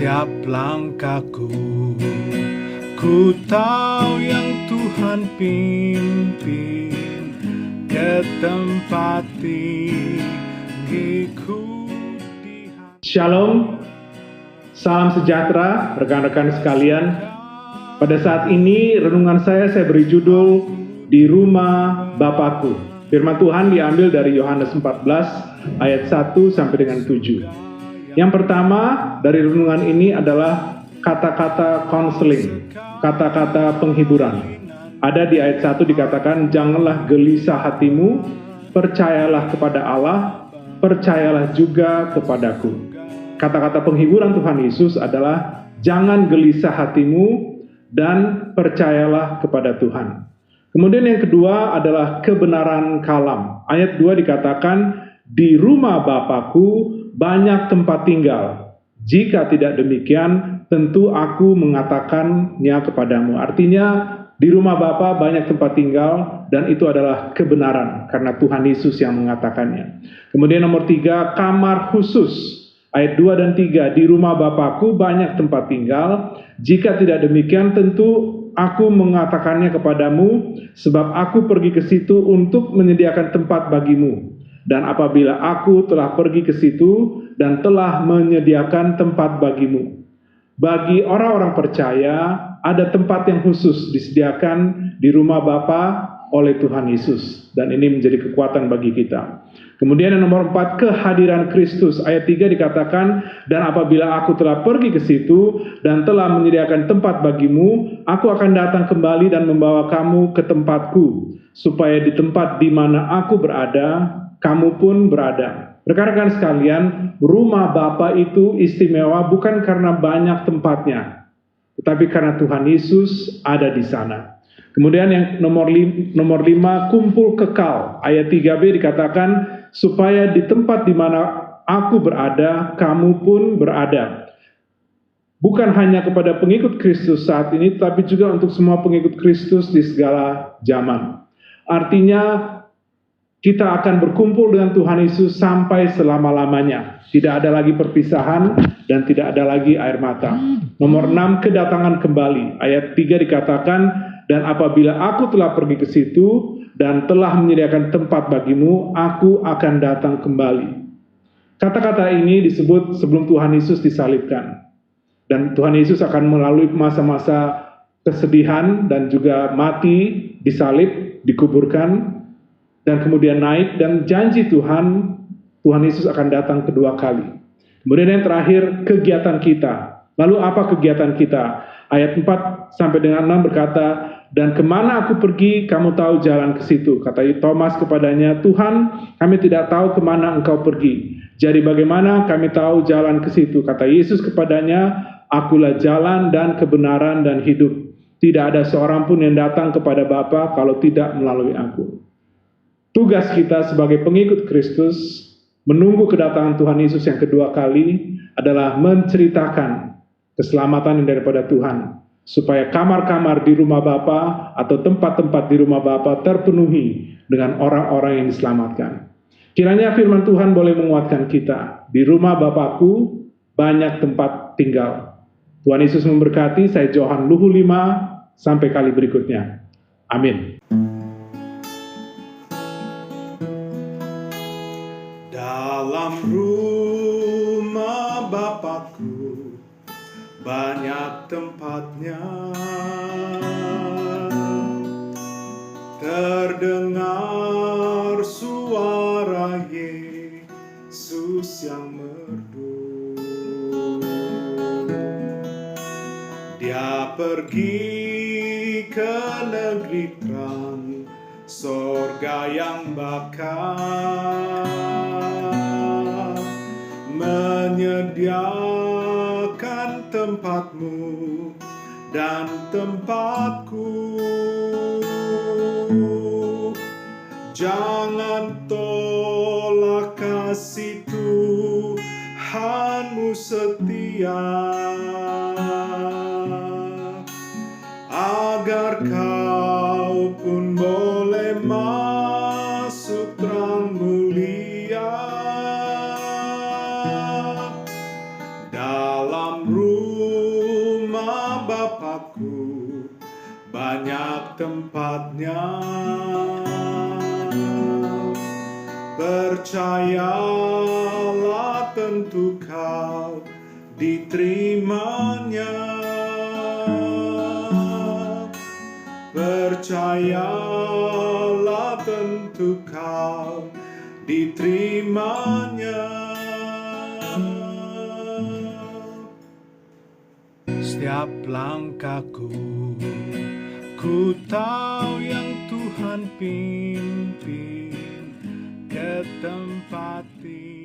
setiap langkahku. Ku tahu yang Tuhan pimpin ke tempat tinggiku. Shalom, salam sejahtera rekan-rekan sekalian. Pada saat ini renungan saya beri judul Di Rumah Bapakku. Firman Tuhan diambil dari Yohanes 14 ayat 1 sampai dengan 7. Yang pertama dari renungan ini adalah kata-kata counseling, kata-kata penghiburan. Ada di ayat 1 dikatakan, janganlah gelisah hatimu, percayalah kepada Allah, percayalah juga kepadaku. Kata-kata penghiburan Tuhan Yesus adalah jangan gelisah hatimu dan percayalah kepada Tuhan. Kemudian yang kedua adalah kebenaran kalam. Ayat 2 dikatakan, di rumah Bapakku banyak tempat tinggal. Jika tidak demikian, tentu aku mengatakannya kepadamu. Artinya, di rumah Bapa banyak tempat tinggal, dan itu adalah kebenaran, karena Tuhan Yesus yang mengatakannya. Kemudian nomor 3, kamar khusus. Ayat 2 dan 3, di rumah Bapakku banyak tempat tinggal. Jika tidak demikian, tentu aku mengatakannya kepadamu, sebab aku pergi ke situ untuk menyediakan tempat bagimu. Dan apabila aku telah pergi ke situ dan telah menyediakan tempat bagimu. Bagi orang-orang percaya, ada tempat yang khusus disediakan di rumah Bapa oleh Tuhan Yesus. Dan ini menjadi kekuatan bagi kita. Kemudian yang nomor 4, kehadiran Kristus. Ayat 3 dikatakan, dan apabila aku telah pergi ke situ dan telah menyediakan tempat bagimu, aku akan datang kembali dan membawa kamu ke tempatku, supaya di tempat di mana aku berada, kamu pun berada. Rekan-rekan sekalian, rumah Bapa itu istimewa bukan karena banyak tempatnya, tetapi karena Tuhan Yesus ada di sana. Kemudian yang nomor 5, kumpul kekal. Ayat 3b dikatakan, supaya di tempat di mana aku berada, kamu pun berada. Bukan hanya kepada pengikut Kristus saat ini, tapi juga untuk semua pengikut Kristus di segala zaman. Artinya, kita akan berkumpul dengan Tuhan Yesus sampai selama-lamanya. Tidak ada lagi perpisahan dan tidak ada lagi air mata. Nomor 6, kedatangan kembali. Ayat 3 dikatakan, dan apabila aku telah pergi ke situ dan telah menyediakan tempat bagimu, aku akan datang kembali. Kata-kata ini disebut sebelum Tuhan Yesus disalibkan. Dan Tuhan Yesus akan melalui masa-masa kesedihan dan juga mati, disalib, dikuburkan, dan kemudian naik, dan janji Tuhan Yesus akan datang kedua kali. Kemudian yang terakhir, kegiatan kita. Lalu apa kegiatan kita? Ayat 4 sampai dengan 6 berkata, dan kemana aku pergi, kamu tahu jalan ke situ. Kata Thomas kepadanya, Tuhan, kami tidak tahu kemana engkau pergi. Jadi bagaimana kami tahu jalan ke situ? Kata Yesus kepadanya, akulah jalan dan kebenaran dan hidup. Tidak ada seorang pun yang datang kepada Bapa kalau tidak melalui aku. Tugas kita sebagai pengikut Kristus, menunggu kedatangan Tuhan Yesus yang kedua kali, adalah menceritakan keselamatan yang daripada Tuhan, supaya kamar-kamar di rumah Bapa atau tempat-tempat di rumah Bapa terpenuhi dengan orang-orang yang diselamatkan. Kiranya firman Tuhan boleh menguatkan kita. Di rumah Bapakku banyak tempat tinggal. Tuhan Yesus memberkati. Saya Johan Luhu 5. Sampai kali berikutnya. Amin. Dalam rumah Bapakku banyak tempatnya, terdengar suara Yesus yang merdu. Dia pergi ke negeri terang, sorga yang bakar, menyediakan tempatmu dan tempatku. Jangan tolak kasih Tuhanmu setia, agar kau pun boleh masuk terang mulia dalam Bapakku banyak tempatnya. Percayalah tentu kau diterimanya. Percayalah tentu kau diterimanya. Setiap langkahku, ku tahu yang Tuhan pimpin ke tempat ini.